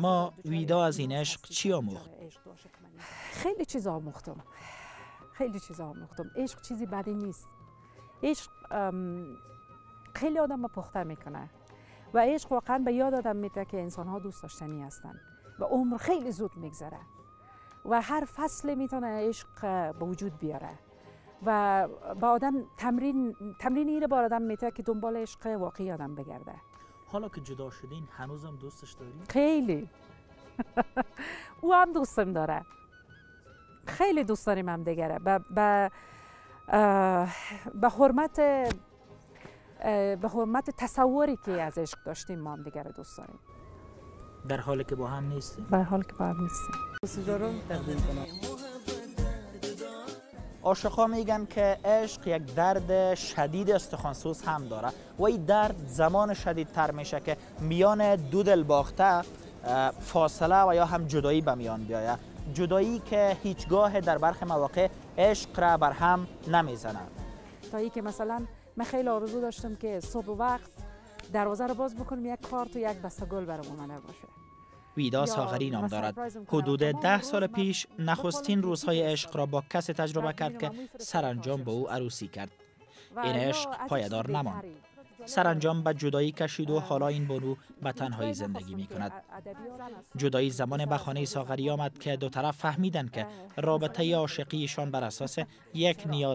شما ویدا از این عشق چی آموخت؟ خیلی چیز آموختم. عشق چیزی بدی نیست. عشق خیلی آدم رو پخته میکنه و عشق واقعا به یاد آدم میده که انسان ها دوست داشتنی هستن و عمر خیلی زود میگذره و هر فصل میتونه عشق به وجود بیاره و با آدم تمرین ایره با آدم میده که دنبال عشق واقعی آدم بگرده. حالا که جدا شدین هنوزم دوستش داری؟ خیلی. او هم دوستم داره. خیلی دوست داریم هم دیگره. به حرمت تصوری که از عشق داشتیم ما هم دیگره دوست داریم. در حالی که با هم نیستیم؟ در حالی که با هم نیستیم. عاشقا میگن که عشق یک درد شدید استخوانسوز هم داره و این درد زمان شدیدتر میشه که میان دو دل باخته فاصله و یا هم جدایی به میان بیاید. جدایی که هیچگاه در برخی مواقع عشق را بر هم نمیزنه. تا ای که مثلا من خیلی آرزو داشتم که صبح وقت دروازه رو باز بکنم یک کارت و یک بسته گل برام اومده باشه. ویدا ساغری نام دارد. حدود 10 سال پیش نخستین روزهای عشق را با کسی تجربه کرد که سرانجام با او عروسی کرد. این عشق پایدار نماند. سرانجام به جدایی کشید و حالا این بانو به تنهایی زندگی می کند. جدایی زمان به خانه ساغری آمد که دو طرف فهمیدند که رابطه عاشقیشان بر اساس یک نیاز